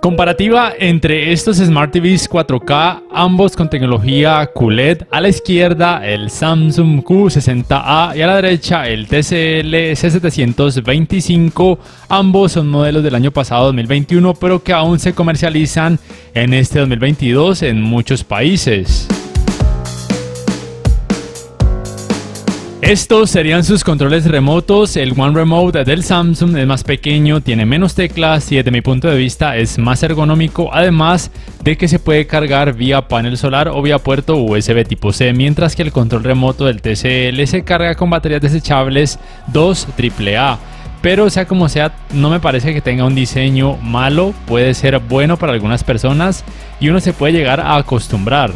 Comparativa entre estos Smart TVs 4K, ambos con tecnología QLED. A la izquierda el Samsung Q60A y a la derecha el TCL C725. Ambos son modelos del año pasado 2021, pero que aún se comercializan en este 2022 en muchos países. Estos serían sus controles remotos. El One Remote del Samsung es más pequeño, tiene menos teclas y desde mi punto de vista es más ergonómico, además de que se puede cargar vía panel solar o vía puerto USB tipo C, mientras que el control remoto del TCL se carga con baterías desechables 2 AAA. Pero sea como sea, no me parece que tenga un diseño malo, puede ser bueno para algunas personas y uno se puede llegar a acostumbrar.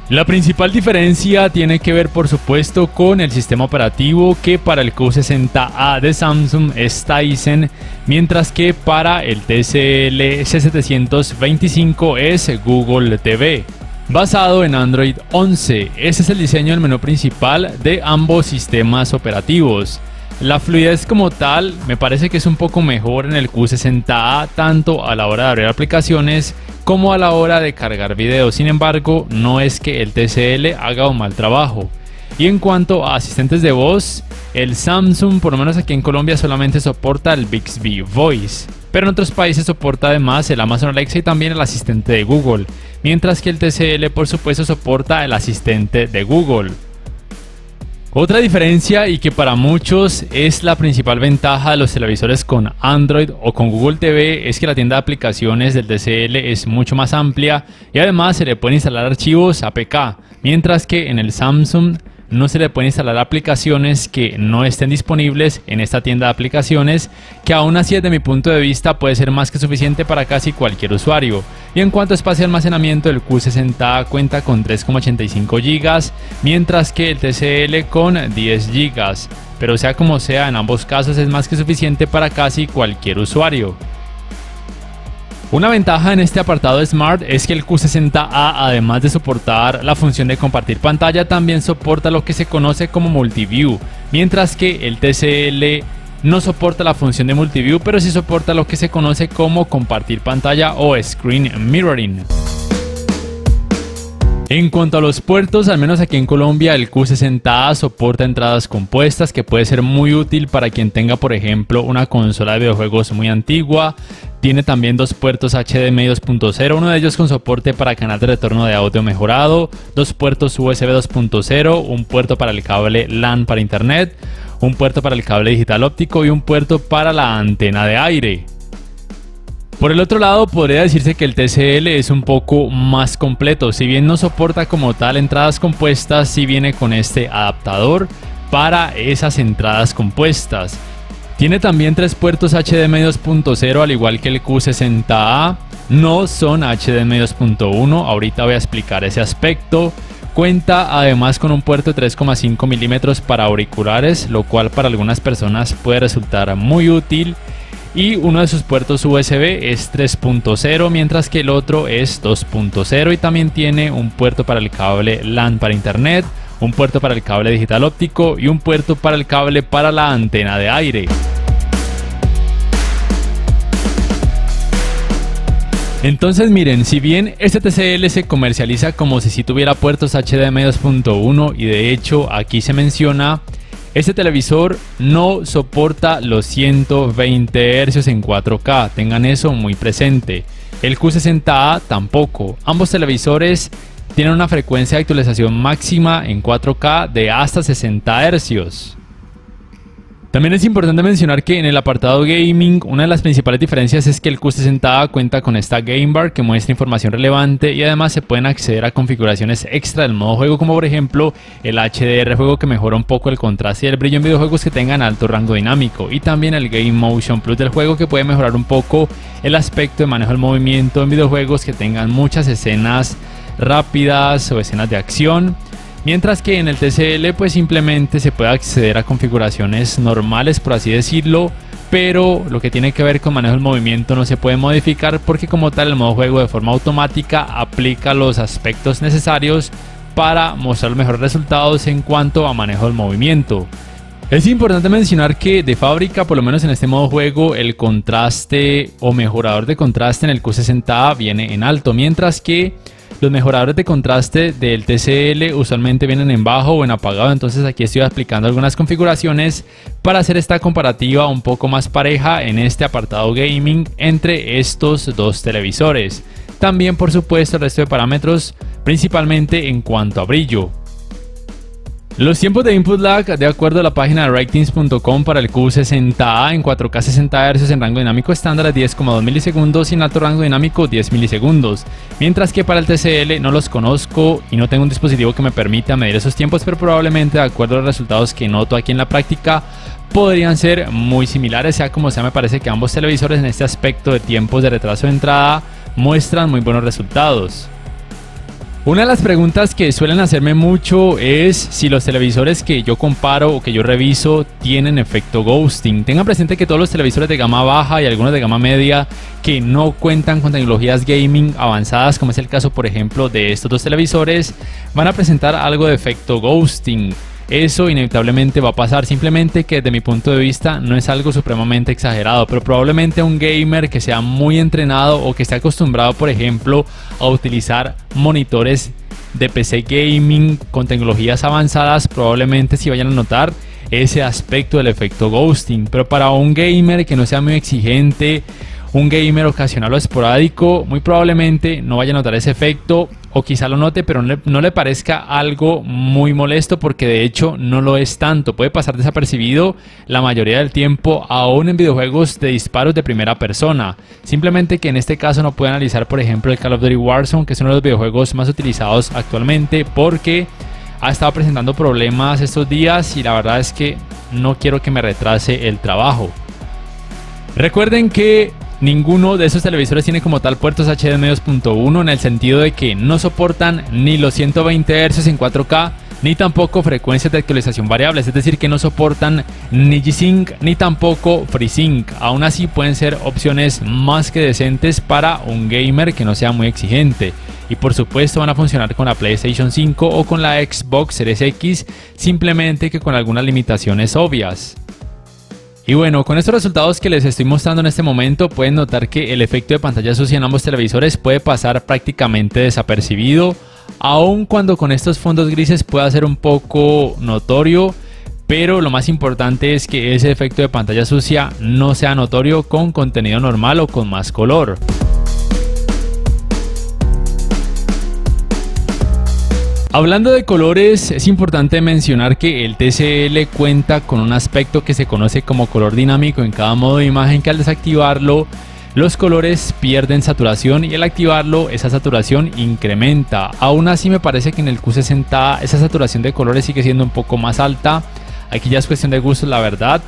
La principal diferencia tiene que ver por supuesto con el sistema operativo, que para el Q60A de Samsung es Tizen, mientras que para el TCL C725 es Google TV. Basado en Android 11, ese es el diseño del menú principal de ambos sistemas operativos. La fluidez como tal me parece que es un poco mejor en el Q60A, tanto a la hora de abrir aplicaciones como a la hora de cargar videos. Sin embargo, no es que el TCL haga un mal trabajo. Y en cuanto a asistentes de voz, el Samsung, por lo menos aquí en Colombia, solamente soporta el Bixby Voice, pero en otros países soporta además el Amazon Alexa y también el asistente de Google, mientras que el TCL por supuesto soporta el asistente de Google. Otra diferencia, y que para muchos es la principal ventaja de los televisores con Android o con Google TV, es que la tienda de aplicaciones del TCL es mucho más amplia y además se le pueden instalar archivos APK, mientras que en el Samsung no se le pueden instalar aplicaciones que no estén disponibles en esta tienda de aplicaciones, que aún así desde mi punto de vista puede ser más que suficiente para casi cualquier usuario. Y en cuanto a espacio de almacenamiento, el Q60 cuenta con 3,85 GB, mientras que el TCL con 10 GB, pero sea como sea, en ambos casos es más que suficiente para casi cualquier usuario. Una ventaja en este apartado de Smart es que el Q60A, además de soportar la función de compartir pantalla, también soporta lo que se conoce como Multiview, mientras que el TCL no soporta la función de Multiview, pero sí soporta lo que se conoce como compartir pantalla o Screen Mirroring. En cuanto a los puertos, al menos aquí en Colombia, el Q60A soporta entradas compuestas, que puede ser muy útil para quien tenga, por ejemplo, una consola de videojuegos muy antigua. Tiene también dos puertos HDMI 2.0, uno de ellos con soporte para canal de retorno de audio mejorado, dos puertos USB 2.0, un puerto para el cable LAN para internet, un puerto para el cable digital óptico y un puerto para la antena de aire. Por el otro lado, podría decirse que el TCL es un poco más completo. Si bien no soporta como tal entradas compuestas, sí viene con este adaptador para esas entradas compuestas. Tiene también tres puertos HDMI 2.0, al igual que el Q60A. No son HDMI 2.1, ahorita voy a explicar ese aspecto. Cuenta además con un puerto de 3,5 milímetros para auriculares, lo cual para algunas personas puede resultar muy útil. Y uno de sus puertos USB es 3.0, mientras que el otro es 2.0, y también tiene un puerto para el cable LAN para internet, un puerto para el cable digital óptico y un puerto para el cable para la antena de aire. Entonces miren, si bien este TCL se comercializa como si tuviera puertos HDMI 2.1 y de hecho aquí se menciona, este televisor no soporta los 120 Hz en 4K, tengan eso muy presente. El Q60A tampoco. Ambos televisores tienen una frecuencia de actualización máxima en 4K de hasta 60 Hz. También es importante mencionar que en el apartado gaming, una de las principales diferencias es que el Q60A cuenta con esta Game Bar que muestra información relevante y además se pueden acceder a configuraciones extra del modo juego, como por ejemplo el HDR juego, que mejora un poco el contraste y el brillo en videojuegos que tengan alto rango dinámico, y también el Game Motion Plus del juego, que puede mejorar un poco el aspecto de manejo del movimiento en videojuegos que tengan muchas escenas rápidas o escenas de acción. Mientras que en el TCL pues simplemente se puede acceder a configuraciones normales, por así decirlo, pero lo que tiene que ver con manejo del movimiento no se puede modificar, porque como tal el modo juego de forma automática aplica los aspectos necesarios para mostrar los mejores resultados en cuanto a manejo del movimiento. Es importante mencionar que de fábrica, por lo menos en este modo juego, el contraste o mejorador de contraste en el Q60A viene en alto, mientras que los mejoradores de contraste del TCL usualmente vienen en bajo o en apagado. Entonces aquí estoy explicando algunas configuraciones para hacer esta comparativa un poco más pareja en este apartado gaming entre estos dos televisores. También, por supuesto, el resto de parámetros, principalmente en cuanto a brillo. Los tiempos de input lag, de acuerdo a la página de Ratings.com, para el Q60A en 4K 60 Hz en rango dinámico estándar es 10,2 milisegundos y en alto rango dinámico 10 milisegundos. Mientras que para el TCL no los conozco y no tengo un dispositivo que me permita medir esos tiempos, pero probablemente, de acuerdo a los resultados que noto aquí en la práctica, podrían ser muy similares. Sea como sea, me parece que ambos televisores en este aspecto de tiempos de retraso de entrada muestran muy buenos resultados. Una de las preguntas que suelen hacerme mucho es si los televisores que yo comparo o que yo reviso tienen efecto ghosting. Tengan presente que todos los televisores de gama baja y algunos de gama media que no cuentan con tecnologías gaming avanzadas, como es el caso por ejemplo de estos dos televisores, van a presentar algo de efecto ghosting. Eso inevitablemente va a pasar, simplemente que desde mi punto de vista no es algo supremamente exagerado, pero probablemente un gamer que sea muy entrenado o que esté acostumbrado, por ejemplo, a utilizar monitores de PC gaming con tecnologías avanzadas, probablemente sí vayan a notar ese aspecto del efecto ghosting. Pero para un gamer que no sea muy exigente, un gamer ocasional o esporádico, muy probablemente no vaya a notar ese efecto, o quizá lo note pero no le parezca algo muy molesto, porque de hecho no lo es tanto. Puede pasar desapercibido la mayoría del tiempo, aún en videojuegos de disparos de primera persona. Simplemente que en este caso no puede analizar por ejemplo el Call of Duty Warzone, que es uno de los videojuegos más utilizados actualmente, porque ha estado presentando problemas estos días y la verdad es que no quiero que me retrase el trabajo. Recuerden que ninguno de esos televisores tiene como tal puertos HDMI 2.1, en el sentido de que no soportan ni los 120 Hz en 4K, ni tampoco frecuencias de actualización variables, es decir, que no soportan ni G-Sync ni tampoco FreeSync. Aún así pueden ser opciones más que decentes para un gamer que no sea muy exigente. Y por supuesto van a funcionar con la PlayStation 5 o con la Xbox Series X, simplemente que con algunas limitaciones obvias. Y bueno, con estos resultados que les estoy mostrando en este momento, pueden notar que el efecto de pantalla sucia en ambos televisores puede pasar prácticamente desapercibido, aun cuando con estos fondos grises pueda ser un poco notorio, pero lo más importante es que ese efecto de pantalla sucia no sea notorio con contenido normal o con más color. Hablando de colores, es importante mencionar que el TCL cuenta con un aspecto que se conoce como color dinámico en cada modo de imagen, que al desactivarlo los colores pierden saturación y al activarlo esa saturación incrementa. Aún así me parece que en el Q60 esa saturación de colores sigue siendo un poco más alta. Aquí ya es cuestión de gustos, la verdad.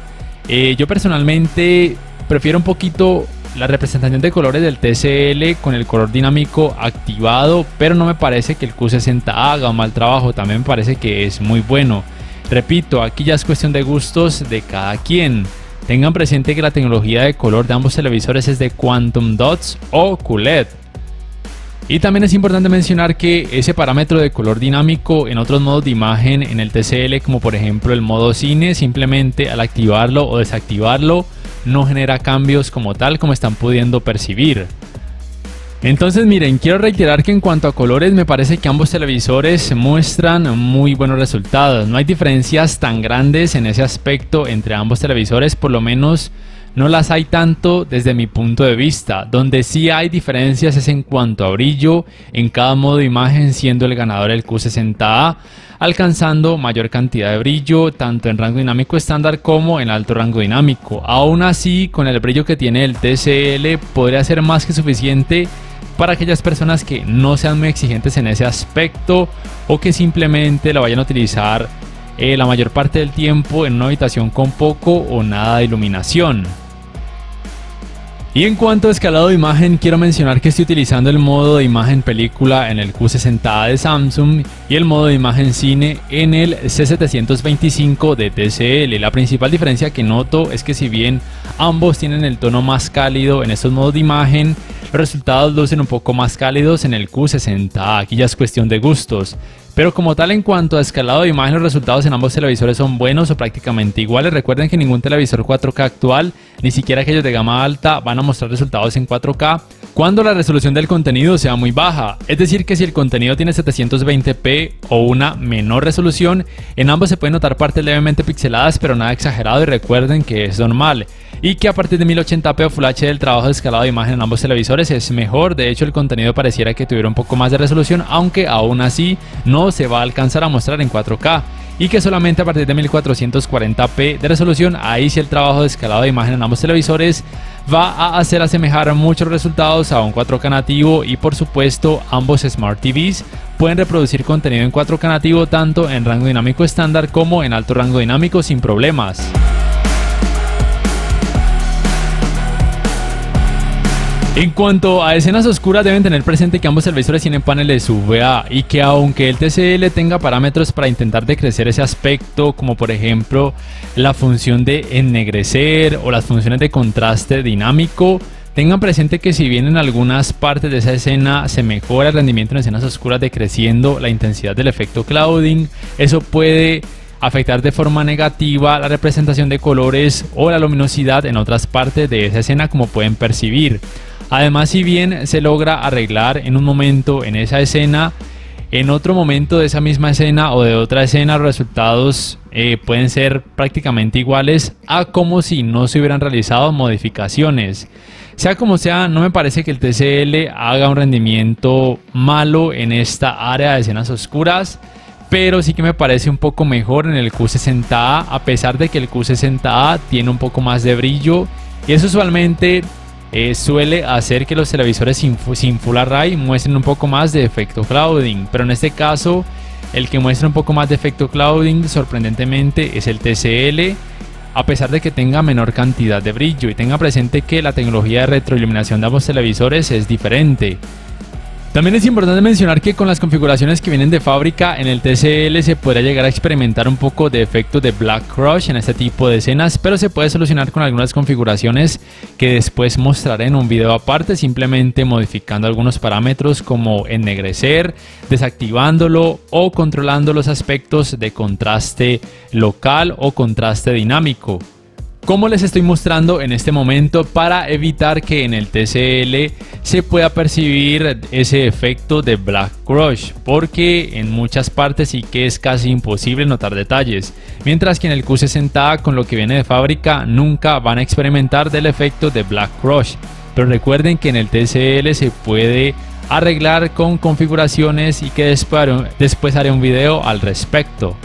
Yo personalmente prefiero un poquito la representación de colores del TCL con el color dinámico activado, pero no me parece que el Q60 haga un mal trabajo, también me parece que es muy bueno. Repito, aquí ya es cuestión de gustos de cada quien. Tengan presente que la tecnología de color de ambos televisores es de Quantum Dots o QLED. Y también es importante mencionar que ese parámetro de color dinámico en otros modos de imagen en el TCL, como por ejemplo el modo cine, simplemente al activarlo o desactivarlo no genera cambios como tal, como están pudiendo percibir. Entonces miren, quiero reiterar que en cuanto a colores me parece que ambos televisores muestran muy buenos resultados. No hay diferencias tan grandes en ese aspecto entre ambos televisores, por lo menos no las hay tanto desde mi punto de vista. Donde sí hay diferencias es en cuanto a brillo en cada modo de imagen, siendo el ganador el Q60A, alcanzando mayor cantidad de brillo tanto en rango dinámico estándar como en alto rango dinámico. Aún así, con el brillo que tiene el TCL podría ser más que suficiente para aquellas personas que no sean muy exigentes en ese aspecto o que simplemente la vayan a utilizar la mayor parte del tiempo en una habitación con poco o nada de iluminación. Y en cuanto a escalado de imagen, quiero mencionar que estoy utilizando el modo de imagen película en el Q60A de Samsung y el modo de imagen cine en el C725 de TCL. La principal diferencia que noto es que si bien ambos tienen el tono más cálido en estos modos de imagen, los resultados lucen un poco más cálidos en el Q60A, aquí ya es cuestión de gustos. Pero como tal, en cuanto a escalado de imagen, los resultados en ambos televisores son buenos o prácticamente iguales. Recuerden que ningún televisor 4K actual, ni siquiera aquellos de gama alta, van a mostrar resultados en 4K cuando la resolución del contenido sea muy baja. Es decir, que si el contenido tiene 720p o una menor resolución, en ambos se pueden notar partes levemente pixeladas, pero nada exagerado, y recuerden que es normal. Y que a partir de 1080p o Full HD el trabajo de escalado de imagen en ambos televisores es mejor. De hecho, el contenido pareciera que tuviera un poco más de resolución, aunque aún así no se va a alcanzar a mostrar en 4K. Y que solamente a partir de 1440p de resolución, ahí sí el trabajo de escalado de imagen en ambos televisores va a hacer asemejar muchos resultados a un 4K nativo. Y por supuesto, ambos Smart TVs pueden reproducir contenido en 4K nativo tanto en rango dinámico estándar como en alto rango dinámico sin problemas. En cuanto a escenas oscuras, deben tener presente que ambos televisores tienen paneles VA y que aunque el TCL tenga parámetros para intentar decrecer ese aspecto, como por ejemplo la función de ennegrecer o las funciones de contraste dinámico, tengan presente que si bien en algunas partes de esa escena se mejora el rendimiento en escenas oscuras decreciendo la intensidad del efecto clouding, eso puede afectar de forma negativa la representación de colores o la luminosidad en otras partes de esa escena, como pueden percibir. Además, si bien se logra arreglar en un momento en esa escena, en otro momento de esa misma escena o de otra escena, los resultados pueden ser prácticamente iguales a como si no se hubieran realizado modificaciones. Sea como sea, no me parece que el TCL haga un rendimiento malo en esta área de escenas oscuras, pero sí que me parece un poco mejor en el Q60A, a pesar de que el Q60A tiene un poco más de brillo, y eso usualmente suele hacer que los televisores sin Full Array muestren un poco más de efecto clouding, pero en este caso el que muestra un poco más de efecto clouding sorprendentemente es el TCL, a pesar de que tenga menor cantidad de brillo. Y tenga presente que la tecnología de retroiluminación de ambos televisores es diferente. También es importante mencionar que con las configuraciones que vienen de fábrica en el TCL se podría llegar a experimentar un poco de efecto de Black Crush en este tipo de escenas, pero se puede solucionar con algunas configuraciones que después mostraré en un video aparte, simplemente modificando algunos parámetros como ennegrecer, desactivándolo o controlando los aspectos de contraste local o contraste dinámico, como les estoy mostrando en este momento, para evitar que en el TCL se pueda percibir ese efecto de Black Crush, porque en muchas partes sí que es casi imposible notar detalles, mientras que en el Q60A, con lo que viene de fábrica, nunca van a experimentar del efecto de Black Crush. Pero recuerden que en el TCL se puede arreglar con configuraciones y que después haré un video al respecto.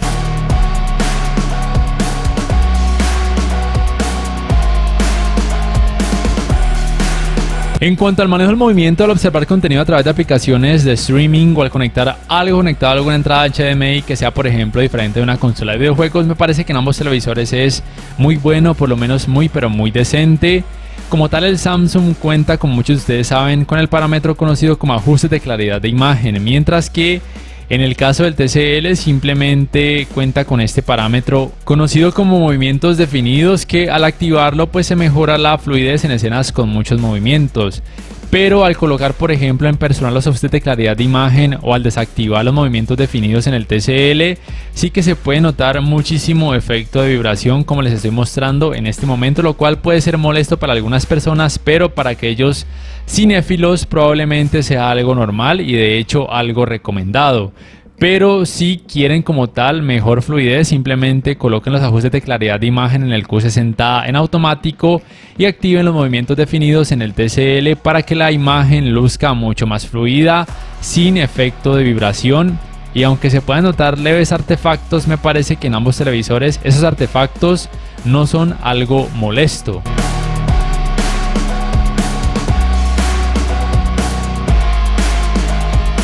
En cuanto al manejo del movimiento al observar contenido a través de aplicaciones de streaming o al conectar algo conectado a alguna entrada HDMI que sea por ejemplo diferente de una consola de videojuegos, me parece que en ambos televisores es muy bueno, por lo menos muy pero muy decente. Como tal, el Samsung cuenta, como muchos de ustedes saben, con el parámetro conocido como ajuste de claridad de imagen, mientras que en el caso del TCL simplemente cuenta con este parámetro conocido como movimientos definidos, que al activarlo pues se mejora la fluidez en escenas con muchos movimientos. Pero al colocar por ejemplo en personal los ajustes de claridad de imagen o al desactivar los movimientos definidos en el TCL, sí que se puede notar muchísimo efecto de vibración, como les estoy mostrando en este momento, lo cual puede ser molesto para algunas personas, pero para aquellos cinéfilos probablemente sea algo normal y de hecho algo recomendado. Pero si quieren como tal mejor fluidez, simplemente coloquen los ajustes de claridad de imagen en el Q60 en automático y activen los movimientos definidos en el TCL para que la imagen luzca mucho más fluida, sin efecto de vibración. Y aunque se puedan notar leves artefactos, me parece que en ambos televisores esos artefactos no son algo molesto.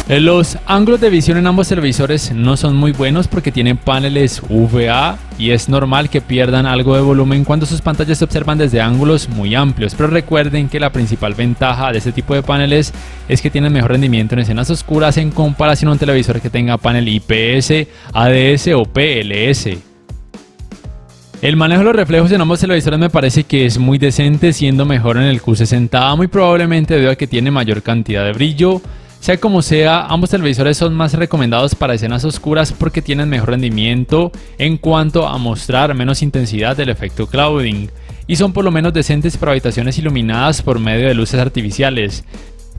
Los ángulos de visión en ambos televisores no son muy buenos porque tienen paneles VA y es normal que pierdan algo de volumen cuando sus pantallas se observan desde ángulos muy amplios, pero recuerden que la principal ventaja de este tipo de paneles es que tienen mejor rendimiento en escenas oscuras en comparación a un televisor que tenga panel IPS, ADS o PLS. El manejo de los reflejos en ambos televisores me parece que es muy decente, siendo mejor en el Q60, muy probablemente debido a que tiene mayor cantidad de brillo. Sea como sea, ambos televisores son más recomendados para escenas oscuras porque tienen mejor rendimiento en cuanto a mostrar menos intensidad del efecto clouding, y son por lo menos decentes para habitaciones iluminadas por medio de luces artificiales.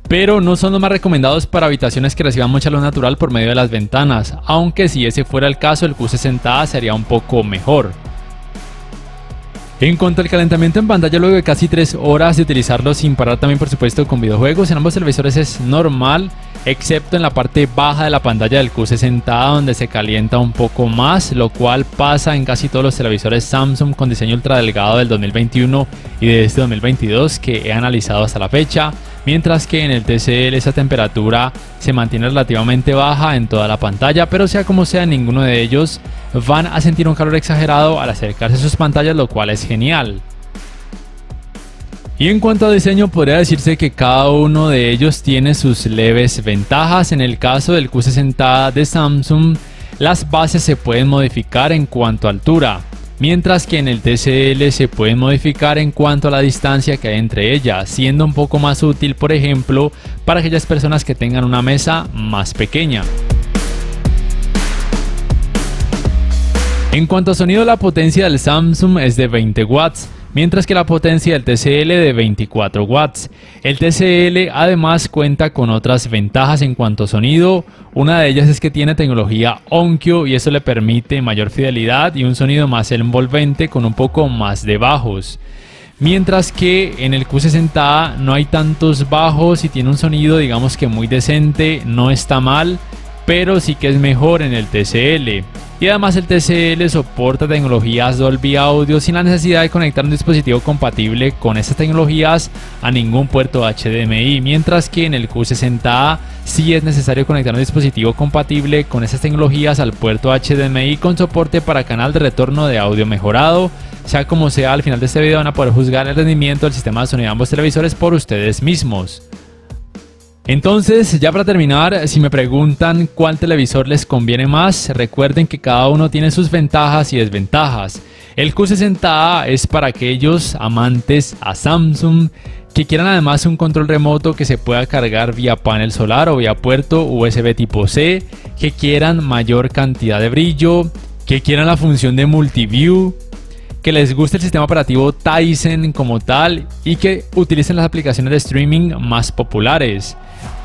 Pero no son los más recomendados para habitaciones que reciban mucha luz natural por medio de las ventanas, aunque si ese fuera el caso el Q60 sería un poco mejor. En cuanto al calentamiento en pantalla luego de casi 3 horas de utilizarlo sin parar, también por supuesto con videojuegos, en ambos televisores es normal, excepto en la parte baja de la pantalla del Q60 donde se calienta un poco más, lo cual pasa en casi todos los televisores Samsung con diseño ultra delgado del 2021 y de este 2022 que he analizado hasta la fecha, mientras que en el TCL esa temperatura se mantiene relativamente baja en toda la pantalla, pero sea como sea, ninguno de ellos van a sentir un calor exagerado al acercarse a sus pantallas, lo cual es genial. Y en cuanto a diseño, podría decirse que cada uno de ellos tiene sus leves ventajas. En el caso del Q60 de Samsung, las bases se pueden modificar en cuanto a altura, mientras que en el TCL se pueden modificar en cuanto a la distancia que hay entre ellas, siendo un poco más útil, por ejemplo, para aquellas personas que tengan una mesa más pequeña. En cuanto a sonido, la potencia del Samsung es de 20 watts, mientras que la potencia del TCL de 24 watts. El TCL además cuenta con otras ventajas en cuanto a sonido, una de ellas es que tiene tecnología Onkyo y eso le permite mayor fidelidad y un sonido más envolvente con un poco más de bajos. Mientras que en el Q60 no hay tantos bajos y tiene un sonido digamos que muy decente, no está mal, pero sí que es mejor en el TCL. Y además el TCL soporta tecnologías Dolby Audio sin la necesidad de conectar un dispositivo compatible con estas tecnologías a ningún puerto HDMI, mientras que en el Q60 sí es necesario conectar un dispositivo compatible con estas tecnologías al puerto HDMI con soporte para canal de retorno de audio mejorado. Sea como sea, al final de este video van a poder juzgar el rendimiento del sistema de sonido de ambos televisores por ustedes mismos. Entonces, ya para terminar, si me preguntan cuál televisor les conviene más, recuerden que cada uno tiene sus ventajas y desventajas. El Q60 es para aquellos amantes a Samsung que quieran además un control remoto que se pueda cargar vía panel solar o vía puerto USB tipo C, que quieran mayor cantidad de brillo, que quieran la función de multiview, que les guste el sistema operativo Tizen como tal y que utilicen las aplicaciones de streaming más populares.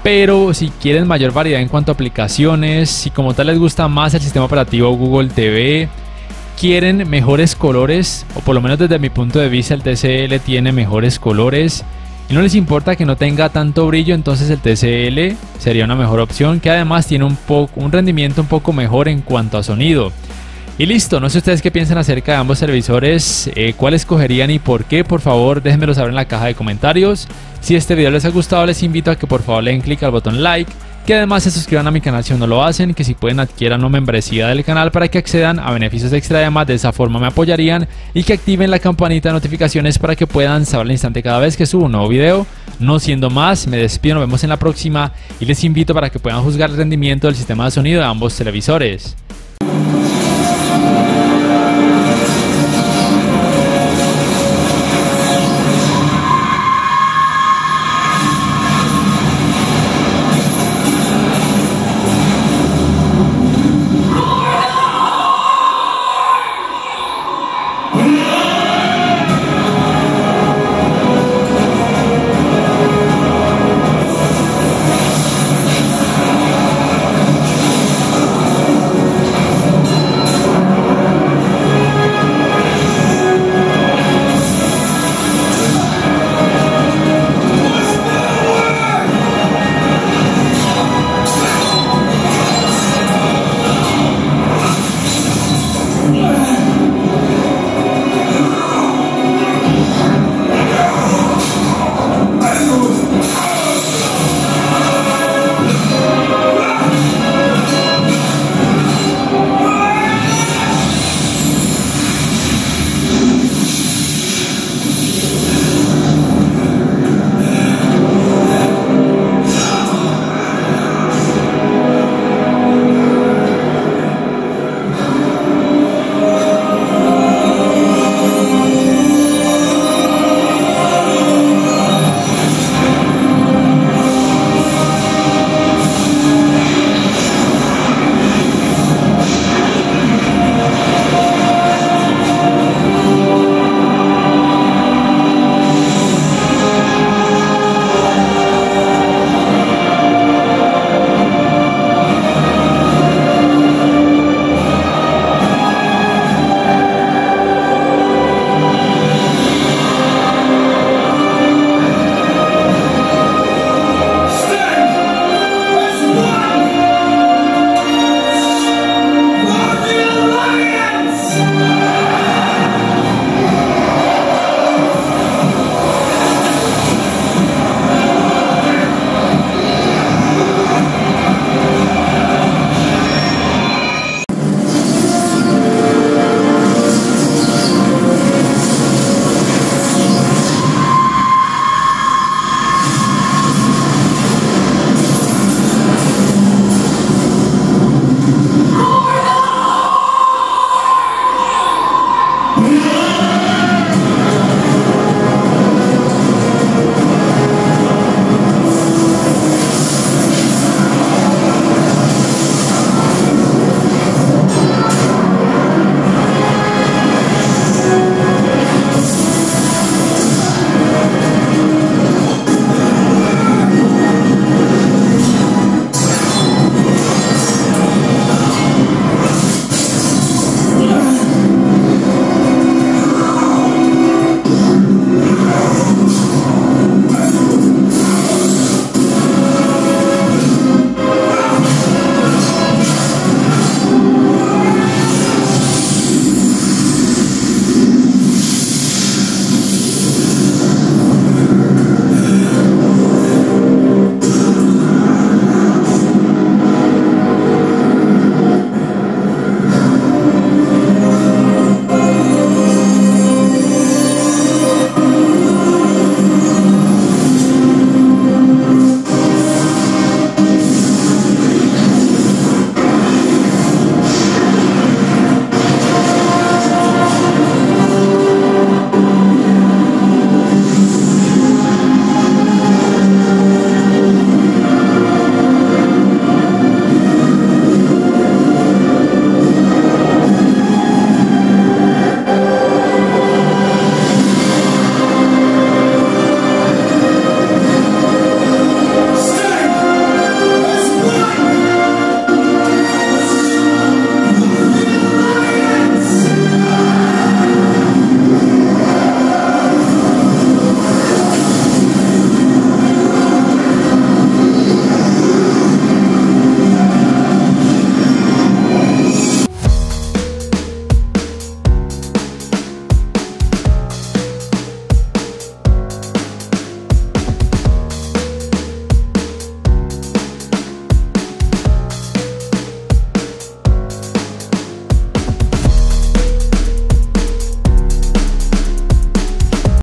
Pero si quieren mayor variedad en cuanto a aplicaciones, si como tal les gusta más el sistema operativo Google TV, quieren mejores colores, o por lo menos desde mi punto de vista el TCL tiene mejores colores, y no les importa que no tenga tanto brillo, entonces el TCL sería una mejor opción, que además tiene un rendimiento un poco mejor en cuanto a sonido. Y listo, no sé ustedes qué piensan acerca de ambos televisores, cuál escogerían y por qué. Por favor déjenmelo saber en la caja de comentarios. Si este video les ha gustado, les invito a que por favor le den clic al botón like, que además se suscriban a mi canal si aún no lo hacen, que si pueden adquieran una membresía del canal para que accedan a beneficios extra, además de esa forma me apoyarían, y que activen la campanita de notificaciones para que puedan saber al instante cada vez que subo un nuevo video. No siendo más, me despido, nos vemos en la próxima y les invito para que puedan juzgar el rendimiento del sistema de sonido de ambos televisores.